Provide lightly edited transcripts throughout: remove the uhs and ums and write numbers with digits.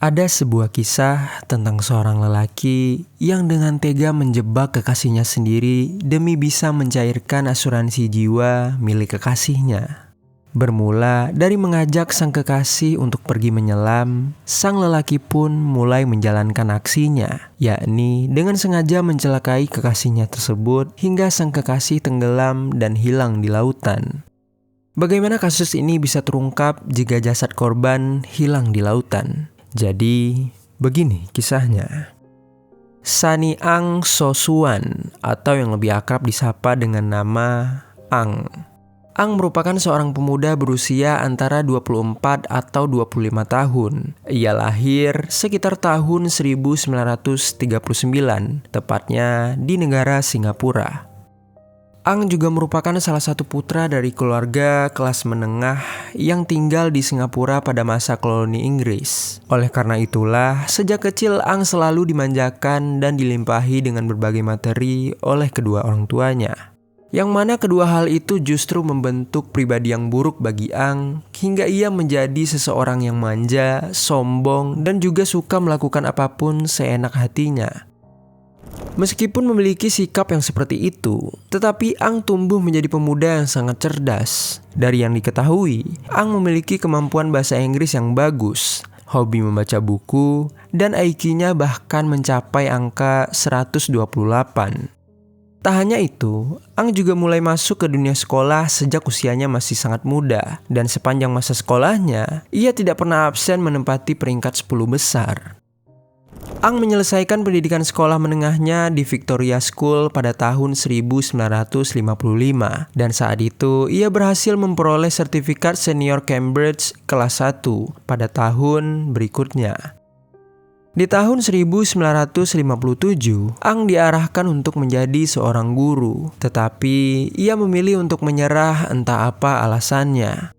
Ada sebuah kisah tentang seorang lelaki yang dengan tega menjebak kekasihnya sendiri demi bisa mencairkan asuransi jiwa milik kekasihnya. Bermula dari mengajak sang kekasih untuk pergi menyelam, sang lelaki pun mulai menjalankan aksinya, yakni dengan sengaja mencelakai kekasihnya tersebut hingga sang kekasih tenggelam dan hilang di lautan. Bagaimana kasus ini bisa terungkap jika jasad korban hilang di lautan? Jadi, begini kisahnya. Sunny Ang So Suan, atau yang lebih akrab disapa dengan nama Ang. Ang merupakan seorang pemuda berusia antara 24 atau 25 tahun. Ia lahir sekitar tahun 1939, tepatnya di negara Singapura. Ang juga merupakan salah satu putra dari keluarga kelas menengah yang tinggal di Singapura pada masa koloni Inggris. Oleh karena itulah, sejak kecil Ang selalu dimanjakan dan dilimpahi dengan berbagai materi oleh kedua orang tuanya. Yang mana kedua hal itu justru membentuk pribadi yang buruk bagi Ang, hingga ia menjadi seseorang yang manja, sombong, dan juga suka melakukan apapun seenak hatinya. Meskipun memiliki sikap yang seperti itu, tetapi Ang tumbuh menjadi pemuda yang sangat cerdas. Dari yang diketahui, Ang memiliki kemampuan bahasa Inggris yang bagus, hobi membaca buku, dan IQ-nya bahkan mencapai angka 128. Tak hanya itu, Ang juga mulai masuk ke dunia sekolah sejak usianya masih sangat muda, dan sepanjang masa sekolahnya, ia tidak pernah absen menempati peringkat 10 besar. Ang menyelesaikan pendidikan sekolah menengahnya di Victoria School pada tahun 1955 dan saat itu ia berhasil memperoleh sertifikat senior Cambridge kelas 1 pada tahun berikutnya. Di tahun 1957, Ang diarahkan untuk menjadi seorang guru, tetapi ia memilih untuk menyerah entah apa alasannya.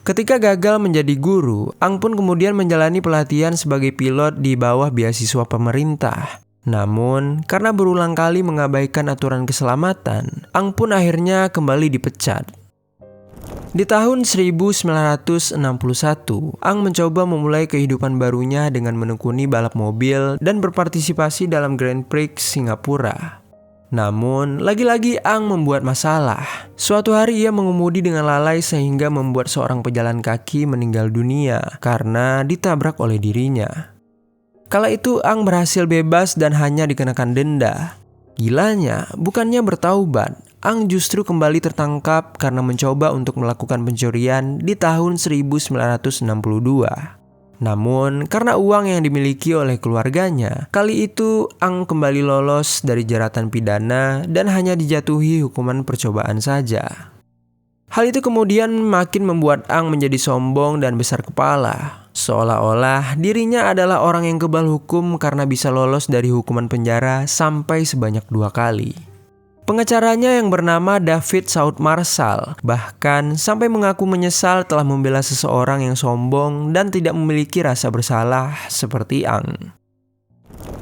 Ketika gagal menjadi guru, Ang pun kemudian menjalani pelatihan sebagai pilot di bawah beasiswa pemerintah. Namun, karena berulang kali mengabaikan aturan keselamatan, Ang pun akhirnya kembali dipecat. Di tahun 1961, Ang mencoba memulai kehidupan barunya dengan menekuni balap mobil dan berpartisipasi dalam Grand Prix Singapura. Namun, lagi-lagi Ang membuat masalah. Suatu hari ia mengemudi dengan lalai sehingga membuat seorang pejalan kaki meninggal dunia karena ditabrak oleh dirinya. Kala itu Ang berhasil bebas dan hanya dikenakan denda. Gilanya, bukannya bertaubat, Ang justru kembali tertangkap karena mencoba untuk melakukan pencurian di tahun 1962. Namun, karena uang yang dimiliki oleh keluarganya, kali itu Ang kembali lolos dari jeratan pidana dan hanya dijatuhi hukuman percobaan saja. Hal itu kemudian makin membuat Ang menjadi sombong dan besar kepala. Seolah-olah dirinya adalah orang yang kebal hukum karena bisa lolos dari hukuman penjara sampai sebanyak 2 kali. Pengacaranya yang bernama David Saud Marshall bahkan sampai mengaku menyesal telah membela seseorang yang sombong dan tidak memiliki rasa bersalah seperti Ang.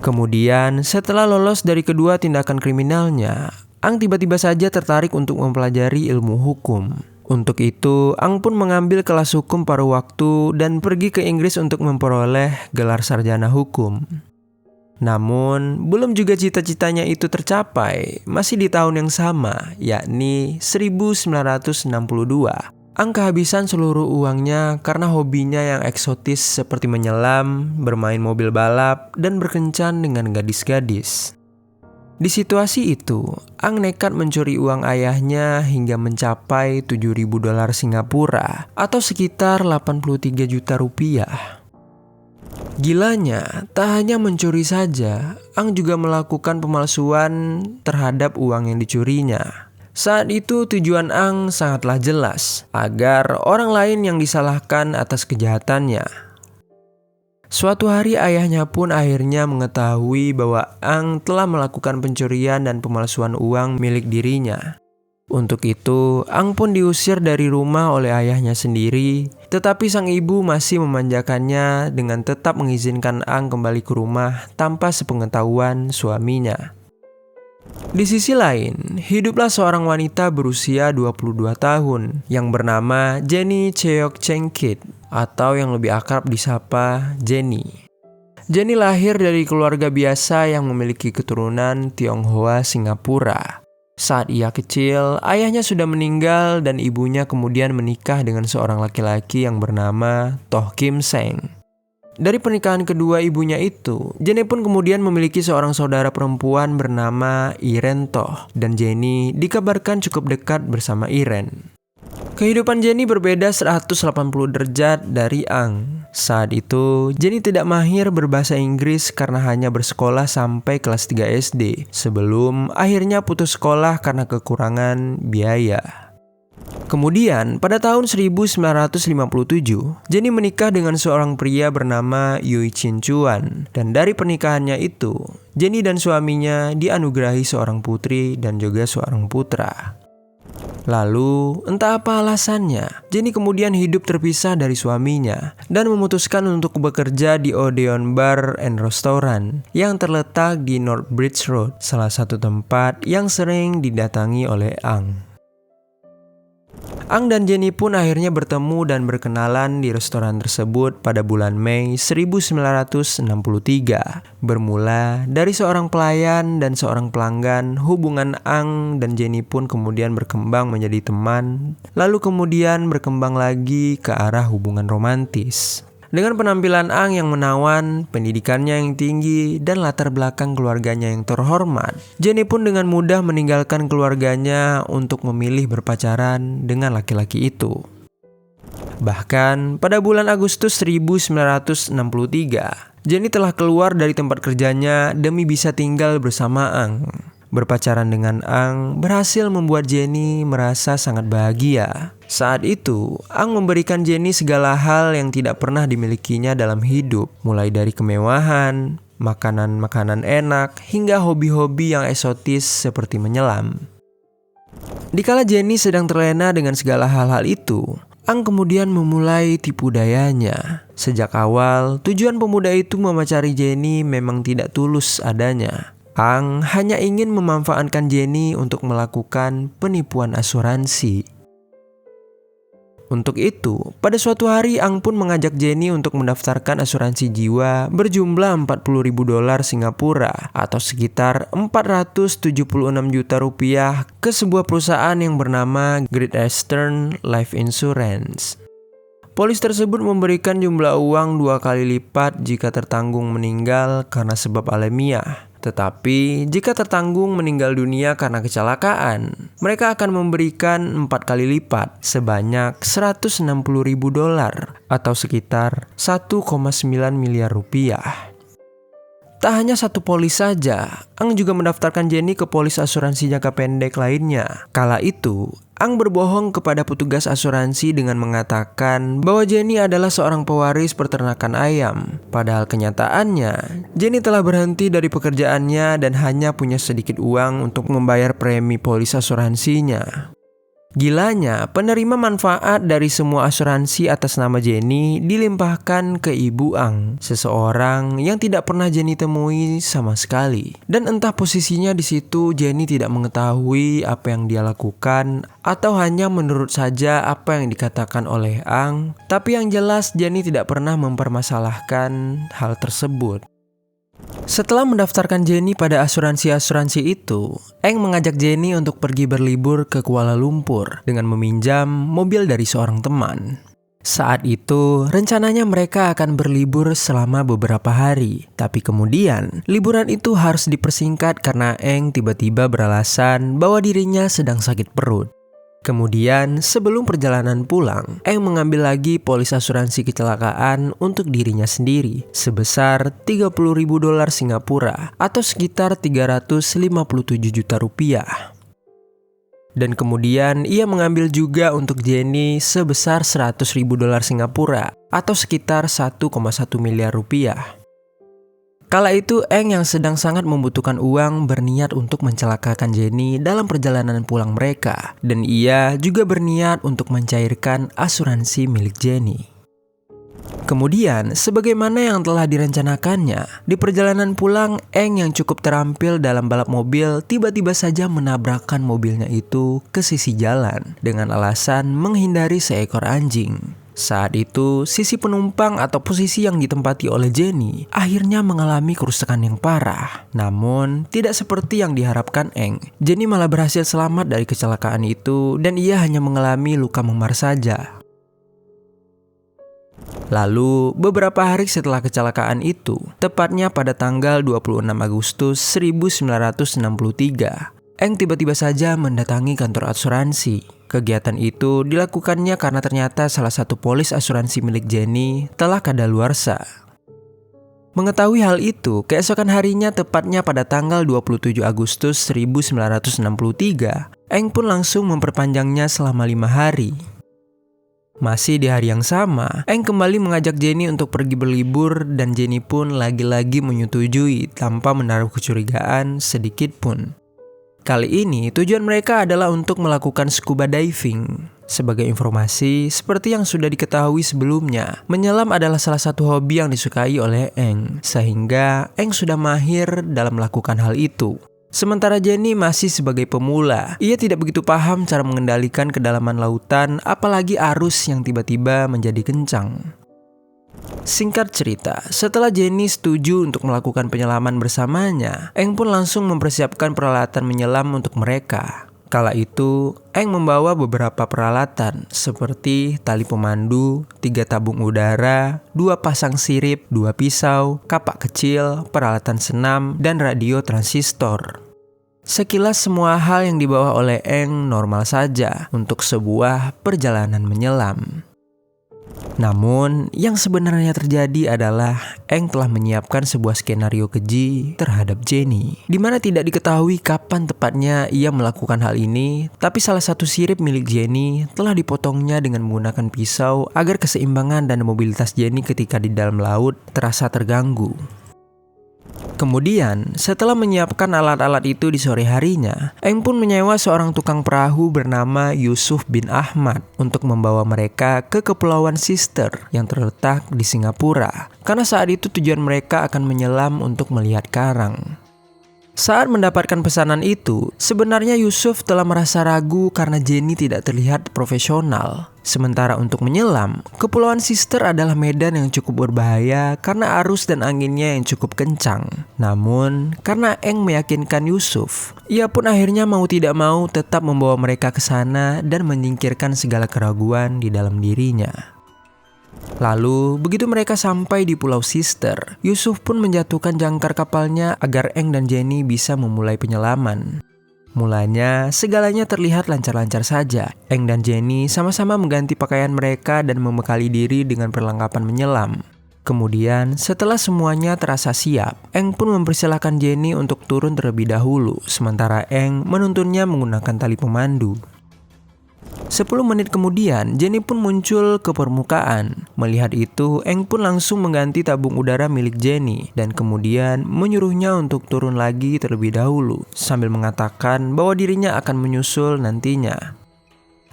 Kemudian setelah lolos dari kedua tindakan kriminalnya, Ang tiba-tiba saja tertarik untuk mempelajari ilmu hukum. Untuk itu, Ang pun mengambil kelas hukum paruh waktu dan pergi ke Inggris untuk memperoleh gelar sarjana hukum. Namun, belum juga cita-citanya itu tercapai, masih di tahun yang sama, yakni 1962. Ang kehabisan seluruh uangnya karena hobinya yang eksotis seperti menyelam, bermain mobil balap, dan berkencan dengan gadis-gadis. Di situasi itu, Ang nekat mencuri uang ayahnya hingga mencapai 7.000 dolar Singapura atau sekitar 83 juta rupiah. Gilanya, tak hanya mencuri saja, Ang juga melakukan pemalsuan terhadap uang yang dicurinya. Saat itu tujuan Ang sangatlah jelas, agar orang lain yang disalahkan atas kejahatannya. Suatu hari ayahnya pun akhirnya mengetahui bahwa Ang telah melakukan pencurian dan pemalsuan uang milik dirinya. Untuk itu, Ang pun diusir dari rumah oleh ayahnya sendiri, tetapi sang ibu masih memanjakannya dengan tetap mengizinkan Ang kembali ke rumah tanpa sepengetahuan suaminya. Di sisi lain, hiduplah seorang wanita berusia 22 tahun yang bernama Jenny Cheok Cheng Kit atau yang lebih akrab disapa Jenny. Jenny lahir dari keluarga biasa yang memiliki keturunan Tionghoa Singapura. Saat ia kecil, ayahnya sudah meninggal dan ibunya kemudian menikah dengan seorang laki-laki yang bernama Toh Kim Seng. Dari pernikahan kedua ibunya itu, Jenny pun kemudian memiliki seorang saudara perempuan bernama Iren Toh, dan Jenny dikabarkan cukup dekat bersama Iren. Kehidupan Jenny berbeda 180 derajat dari Ang. Saat itu, Jenny tidak mahir berbahasa Inggris karena hanya bersekolah sampai kelas 3 SD, sebelum akhirnya putus sekolah karena kekurangan biaya. Kemudian, pada tahun 1957, Jenny menikah dengan seorang pria bernama Yui Chin Chuan, dan dari pernikahannya itu, Jenny dan suaminya dianugerahi seorang putri dan juga seorang putra. Lalu, entah apa alasannya, Jenny kemudian hidup terpisah dari suaminya dan memutuskan untuk bekerja di Odeon Bar and Restaurant yang terletak di North Bridge Road, salah satu tempat yang sering didatangi oleh Ang. Ang dan Jenny pun akhirnya bertemu dan berkenalan di restoran tersebut pada bulan Mei 1963. Bermula dari seorang pelayan dan seorang pelanggan, hubungan Ang dan Jenny pun kemudian berkembang menjadi teman, lalu kemudian berkembang lagi ke arah hubungan romantis. Dengan penampilan Ang yang menawan, pendidikannya yang tinggi, dan latar belakang keluarganya yang terhormat, Jenny pun dengan mudah meninggalkan keluarganya untuk memilih berpacaran dengan laki-laki itu. Bahkan, pada bulan Agustus 1963, Jenny telah keluar dari tempat kerjanya demi bisa tinggal bersama Ang. Berpacaran dengan Ang berhasil membuat Jenny merasa sangat bahagia. Saat itu, Ang memberikan Jenny segala hal yang tidak pernah dimilikinya dalam hidup, mulai dari kemewahan, makanan-makanan enak, hingga hobi-hobi yang eksotis seperti menyelam. Dikala Jenny sedang terlena dengan segala hal-hal itu, Ang kemudian memulai tipu dayanya. Sejak awal, tujuan pemuda itu memacari Jenny memang tidak tulus adanya. Ang hanya ingin memanfaatkan Jenny untuk melakukan penipuan asuransi. Untuk itu, pada suatu hari Ang pun mengajak Jenny untuk mendaftarkan asuransi jiwa berjumlah $40.000 Singapura atau sekitar 476 juta rupiah ke sebuah perusahaan yang bernama Great Eastern Life Insurance. Polis tersebut memberikan jumlah uang 2 kali lipat jika tertanggung meninggal karena sebab alamiah. Tetapi jika tertanggung meninggal dunia karena kecelakaan, mereka akan memberikan 4 kali lipat sebanyak $160.000 atau sekitar 1,9 miliar rupiah. Tak hanya satu polis saja, Ang juga mendaftarkan Jenny ke polis asuransi jangka pendek lainnya. Kala itu, Ang berbohong kepada petugas asuransi dengan mengatakan bahwa Jenny adalah seorang pewaris peternakan ayam. Padahal kenyataannya, Jenny telah berhenti dari pekerjaannya dan hanya punya sedikit uang untuk membayar premi polis asuransinya. Gilanya, penerima manfaat dari semua asuransi atas nama Jenny dilimpahkan ke Ibu Ang, seseorang yang tidak pernah Jenny temui sama sekali. Dan entah posisinya di situ, Jenny tidak mengetahui apa yang dia lakukan atau hanya menurut saja apa yang dikatakan oleh Ang. Tapi yang jelas Jenny tidak pernah mempermasalahkan hal tersebut. Setelah mendaftarkan Jenny pada asuransi-asuransi itu, Eng mengajak Jenny untuk pergi berlibur ke Kuala Lumpur dengan meminjam mobil dari seorang teman. Saat itu, rencananya mereka akan berlibur selama beberapa hari. Tapi kemudian, liburan itu harus dipersingkat karena Eng tiba-tiba beralasan bahwa dirinya sedang sakit perut. Kemudian, sebelum perjalanan pulang, Eng mengambil lagi polis asuransi kecelakaan untuk dirinya sendiri sebesar $30.000 Singapura atau sekitar 357 juta rupiah. Dan kemudian ia mengambil juga untuk Jenny sebesar $100.000 Singapura atau sekitar 1,1 miliar rupiah. Kala itu Eng yang sedang sangat membutuhkan uang berniat untuk mencelakakan Jenny dalam perjalanan pulang mereka. Dan ia juga berniat untuk mencairkan asuransi milik Jenny. Kemudian, sebagaimana yang telah direncanakannya, di perjalanan pulang Eng yang cukup terampil dalam balap mobil tiba-tiba saja menabrakkan mobilnya itu ke sisi jalan dengan alasan menghindari seekor anjing. Saat itu, sisi penumpang atau posisi yang ditempati oleh Jenny akhirnya mengalami kerusakan yang parah. Namun, tidak seperti yang diharapkan Eng. Jenny malah berhasil selamat dari kecelakaan itu dan ia hanya mengalami luka memar saja. Lalu, beberapa hari setelah kecelakaan itu, tepatnya pada tanggal 26 Agustus 1963, Eng tiba-tiba saja mendatangi kantor asuransi. Kegiatan itu dilakukannya karena ternyata salah satu polis asuransi milik Jenny telah kadaluarsa. Mengetahui hal itu, keesokan harinya tepatnya pada tanggal 27 Agustus 1963, Eng pun langsung memperpanjangnya selama 5 hari. Masih di hari yang sama, Eng kembali mengajak Jenny untuk pergi berlibur dan Jenny pun lagi-lagi menyetujui tanpa menaruh kecurigaan sedikit pun. Kali ini tujuan mereka adalah untuk melakukan scuba diving. Sebagai informasi, seperti yang sudah diketahui sebelumnya, menyelam adalah salah satu hobi yang disukai oleh Eng, sehingga Eng sudah mahir dalam melakukan hal itu. Sementara Jenny masih sebagai pemula, ia tidak begitu paham cara mengendalikan kedalaman lautan, apalagi arus yang tiba-tiba menjadi kencang. Singkat cerita, setelah Jenny setuju untuk melakukan penyelaman bersamanya, Eng pun langsung mempersiapkan peralatan menyelam untuk mereka. Kala itu, Eng membawa beberapa peralatan seperti tali pemandu, 3 tabung udara, 2 pasang sirip, 2 pisau, kapak kecil, peralatan senam, dan radio transistor. Sekilas semua hal yang dibawa oleh Eng normal saja untuk sebuah perjalanan menyelam. Namun, yang sebenarnya terjadi adalah Eng telah menyiapkan sebuah skenario keji terhadap Jenny, di mana tidak diketahui kapan tepatnya ia melakukan hal ini, tapi salah satu sirip milik Jenny telah dipotongnya dengan menggunakan pisau agar keseimbangan dan mobilitas Jenny ketika di dalam laut terasa terganggu. Kemudian, setelah menyiapkan alat-alat itu di sore harinya, Eng pun menyewa seorang tukang perahu bernama Yusuf bin Ahmad untuk membawa mereka ke Kepulauan Sister yang terletak di Singapura, karena saat itu tujuan mereka akan menyelam untuk melihat karang. Saat mendapatkan pesanan itu, sebenarnya Yusuf telah merasa ragu karena Jenny tidak terlihat profesional. Sementara untuk menyelam, Kepulauan Sister adalah medan yang cukup berbahaya karena arus dan anginnya yang cukup kencang. Namun, karena Eng meyakinkan Yusuf, ia pun akhirnya mau tidak mau tetap membawa mereka ke sana dan menyingkirkan segala keraguan di dalam dirinya. Lalu, begitu mereka sampai di Pulau Sister, Yusuf pun menjatuhkan jangkar kapalnya agar Eng dan Jenny bisa memulai penyelaman. Mulanya, segalanya terlihat lancar-lancar saja. Eng dan Jenny sama-sama mengganti pakaian mereka dan membekali diri dengan perlengkapan menyelam. Kemudian, setelah semuanya terasa siap, Eng pun mempersilahkan Jenny untuk turun terlebih dahulu, sementara Eng menuntunnya menggunakan tali pemandu. 10 menit kemudian, Jenny pun muncul ke permukaan. Melihat itu, Eng pun langsung mengganti tabung udara milik Jenny dan kemudian menyuruhnya untuk turun lagi terlebih dahulu, sambil mengatakan bahwa dirinya akan menyusul nantinya.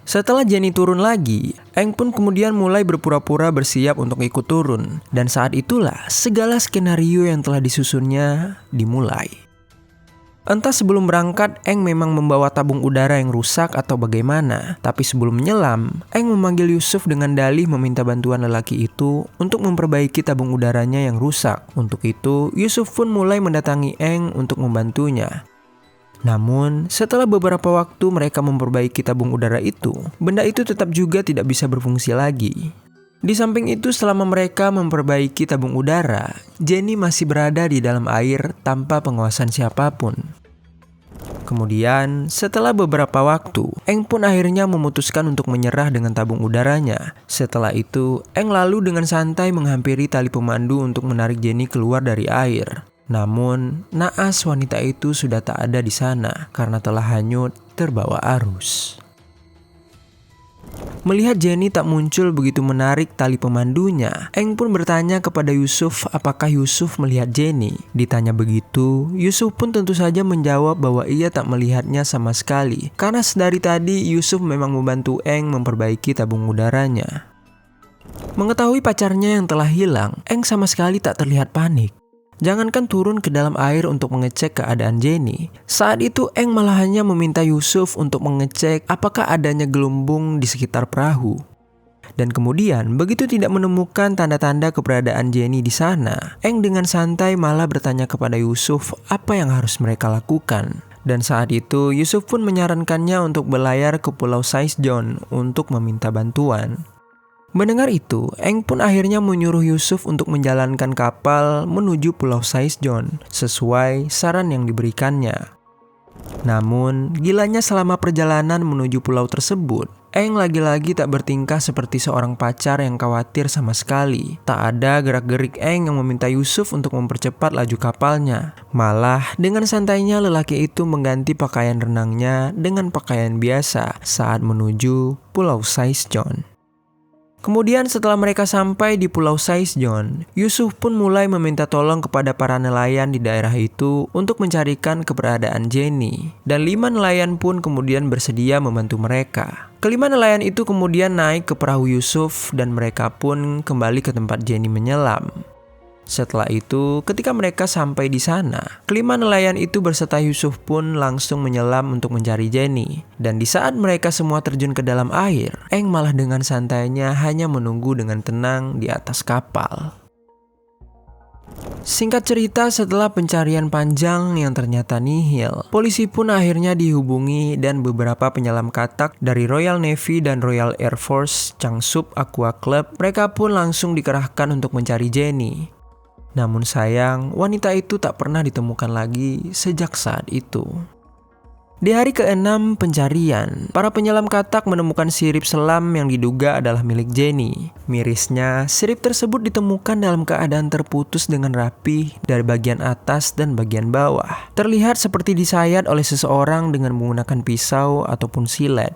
Setelah Jenny turun lagi, Eng pun kemudian mulai berpura-pura bersiap untuk ikut turun. Dan saat itulah segala skenario yang telah disusunnya dimulai. Entah sebelum berangkat, Eng memang membawa tabung udara yang rusak atau bagaimana. Tapi sebelum menyelam, Eng memanggil Yusuf dengan dalih meminta bantuan lelaki itu untuk memperbaiki tabung udaranya yang rusak. Untuk itu, Yusuf pun mulai mendatangi Eng untuk membantunya. Namun, setelah beberapa waktu mereka memperbaiki tabung udara itu, benda itu tetap juga tidak bisa berfungsi lagi. Di samping itu, selama mereka memperbaiki tabung udara, Jenny masih berada di dalam air tanpa pengawasan siapapun. Kemudian, setelah beberapa waktu, Eng pun akhirnya memutuskan untuk menyerah dengan tabung udaranya. Setelah itu, Eng lalu dengan santai menghampiri tali pemandu untuk menarik Jenny keluar dari air. Namun, naas wanita itu sudah tak ada di sana karena telah hanyut terbawa arus. Melihat Jenny tak muncul begitu menarik tali pemandunya, Eng pun bertanya kepada Yusuf apakah Yusuf melihat Jenny. Ditanya begitu, Yusuf pun tentu saja menjawab bahwa ia tak melihatnya sama sekali, karena sedari tadi Yusuf memang membantu Eng memperbaiki tabung udaranya. Mengetahui pacarnya yang telah hilang, Eng sama sekali tak terlihat panik. Jangankan turun ke dalam air untuk mengecek keadaan Jenny, saat itu Eng malah hanya meminta Yusuf untuk mengecek apakah adanya gelembung di sekitar perahu. Dan kemudian begitu tidak menemukan tanda-tanda keberadaan Jenny di sana, Eng dengan santai malah bertanya kepada Yusuf apa yang harus mereka lakukan. Dan saat itu Yusuf pun menyarankannya untuk berlayar ke Pulau Saisjon untuk meminta bantuan. Mendengar itu, Eng pun akhirnya menyuruh Yusuf untuk menjalankan kapal menuju Pulau Saisjon sesuai saran yang diberikannya. Namun, gilanya selama perjalanan menuju pulau tersebut, Eng lagi-lagi tak bertingkah seperti seorang pacar yang khawatir sama sekali. Tak ada gerak-gerik Eng yang meminta Yusuf untuk mempercepat laju kapalnya. Malah, dengan santainya lelaki itu mengganti pakaian renangnya dengan pakaian biasa saat menuju Pulau Saisjon. Kemudian setelah mereka sampai di Pulau Saisjon, Yusuf pun mulai meminta tolong kepada para nelayan di daerah itu untuk mencarikan keberadaan Jenny. Dan 5 nelayan pun kemudian bersedia membantu mereka. Kelima nelayan itu kemudian naik ke perahu Yusuf dan mereka pun kembali ke tempat Jenny menyelam. Setelah itu, ketika mereka sampai di sana, kelima nelayan itu berserta Yusuf pun langsung menyelam untuk mencari Jenny. Dan di saat mereka semua terjun ke dalam air, Eng malah dengan santainya hanya menunggu dengan tenang di atas kapal. Singkat cerita, setelah pencarian panjang yang ternyata nihil, polisi pun akhirnya dihubungi dan beberapa penyelam katak dari Royal Navy dan Royal Air Force Changsub Aqua Club, mereka pun langsung dikerahkan untuk mencari Jenny. Namun sayang, wanita itu tak pernah ditemukan lagi sejak saat itu. Di hari ke-6 pencarian, para penyelam katak menemukan sirip selam yang diduga adalah milik Jenny. Mirisnya, sirip tersebut ditemukan dalam keadaan terputus dengan rapi dari bagian atas dan bagian bawah. Terlihat seperti disayat oleh seseorang dengan menggunakan pisau ataupun silet.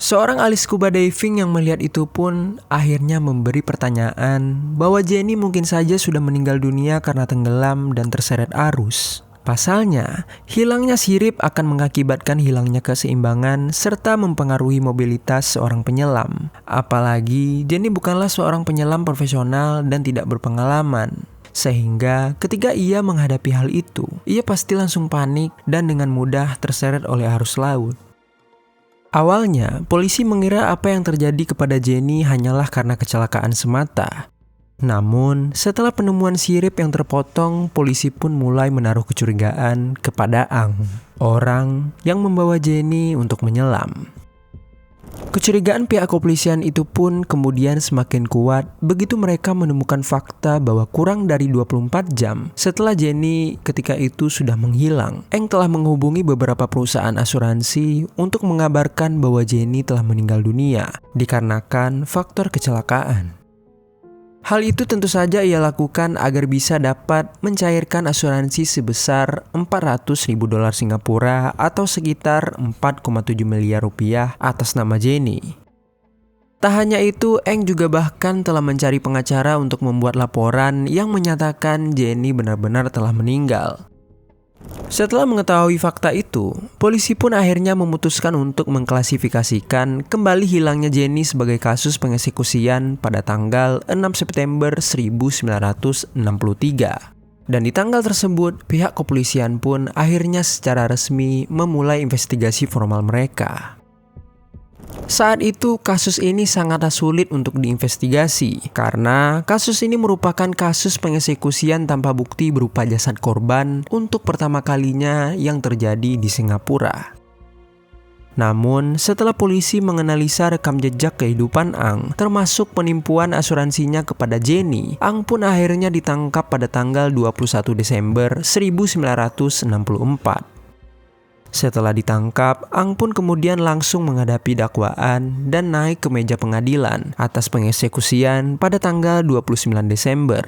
Seorang ahli scuba diving yang melihat itu pun akhirnya memberi pertanyaan bahwa Jenny mungkin saja sudah meninggal dunia karena tenggelam dan terseret arus. Pasalnya, hilangnya sirip akan mengakibatkan hilangnya keseimbangan serta mempengaruhi mobilitas seorang penyelam. Apalagi Jenny bukanlah seorang penyelam profesional dan tidak berpengalaman. Sehingga ketika ia menghadapi hal itu, ia pasti langsung panik dan dengan mudah terseret oleh arus laut. Awalnya, polisi mengira apa yang terjadi kepada Jenny hanyalah karena kecelakaan semata. Namun, setelah penemuan sirip yang terpotong, polisi pun mulai menaruh kecurigaan kepada Ang, orang yang membawa Jenny untuk menyelam. Kecurigaan pihak kepolisian itu pun kemudian semakin kuat begitu mereka menemukan fakta bahwa kurang dari 24 jam setelah Jenny ketika itu sudah menghilang, Eng telah menghubungi beberapa perusahaan asuransi untuk mengabarkan bahwa Jenny telah meninggal dunia dikarenakan faktor kecelakaan. Hal itu tentu saja ia lakukan agar bisa dapat mencairkan asuransi sebesar $400.000 Singapura atau sekitar 4,7 miliar rupiah atas nama Jenny. Tak hanya itu, Eng juga bahkan telah mencari pengacara untuk membuat laporan yang menyatakan Jenny benar-benar telah meninggal. Setelah mengetahui fakta itu, polisi pun akhirnya memutuskan untuk mengklasifikasikan kembali hilangnya Jenny sebagai kasus pengeksekusian pada tanggal 6 September 1963. Dan di tanggal tersebut, pihak kepolisian pun akhirnya secara resmi memulai investigasi formal mereka. Saat itu kasus ini sangatlah sulit untuk diinvestigasi karena kasus ini merupakan kasus pengeksekusian tanpa bukti berupa jasad korban untuk pertama kalinya yang terjadi di Singapura. Namun, setelah polisi menganalisa rekam jejak kehidupan Ang, termasuk penipuan asuransinya kepada Jenny, Ang pun akhirnya ditangkap pada tanggal 21 Desember 1964. Setelah ditangkap, Ang pun kemudian langsung menghadapi dakwaan dan naik ke meja pengadilan atas pengeksekusian pada tanggal 29 Desember.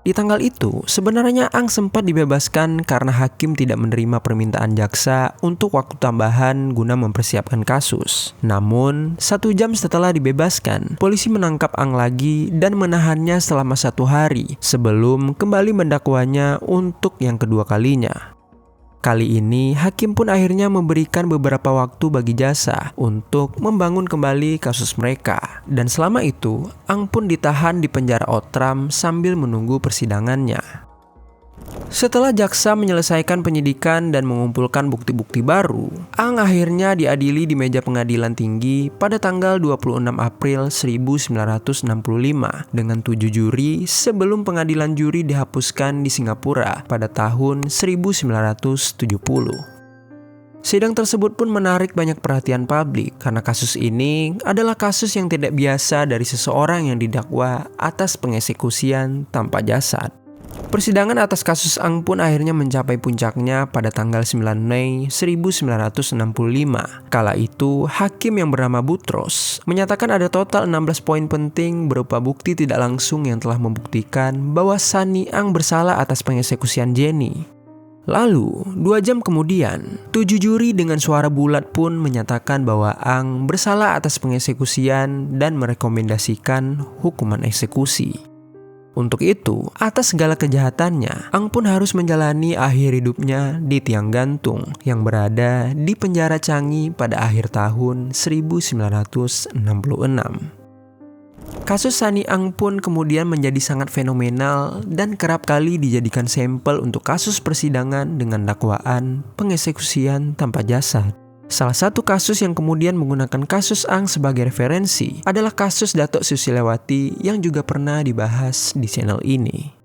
Di tanggal itu, sebenarnya Ang sempat dibebaskan karena hakim tidak menerima permintaan jaksa untuk waktu tambahan guna mempersiapkan kasus. Namun, 1 jam setelah dibebaskan, polisi menangkap Ang lagi dan menahannya selama 1 hari sebelum kembali mendakwanya untuk yang kedua kalinya. Kali ini, hakim pun akhirnya memberikan beberapa waktu bagi jasa untuk membangun kembali kasus mereka. Dan selama itu, Ang pun ditahan di penjara Outram sambil menunggu persidangannya. Setelah jaksa menyelesaikan penyidikan dan mengumpulkan bukti-bukti baru, Ang akhirnya diadili di meja pengadilan tinggi pada tanggal 26 April 1965 dengan 7 juri sebelum pengadilan juri dihapuskan di Singapura pada tahun 1970. Sidang tersebut pun menarik banyak perhatian publik karena kasus ini adalah kasus yang tidak biasa dari seseorang yang didakwa atas pengeksekusian tanpa jasad. Persidangan atas kasus Ang pun akhirnya mencapai puncaknya pada tanggal 9 Mei 1965. Kala itu, hakim yang bernama Boutros menyatakan ada total 16 poin penting berupa bukti tidak langsung yang telah membuktikan bahwa Sunny Ang bersalah atas pengeksekusian Jenny. Lalu, 2 jam kemudian, 7 juri dengan suara bulat pun menyatakan bahwa Ang bersalah atas pengeksekusian dan merekomendasikan hukuman eksekusi. Untuk itu, atas segala kejahatannya, Ang pun harus menjalani akhir hidupnya di tiang gantung yang berada di penjara Changi pada akhir tahun 1966. Kasus Sunny Ang pun kemudian menjadi sangat fenomenal dan kerap kali dijadikan sampel untuk kasus persidangan dengan dakwaan pengeksekusian tanpa jasad. Salah satu kasus yang kemudian menggunakan kasus Ang sebagai referensi adalah kasus Datuk Susilawati yang juga pernah dibahas di channel ini.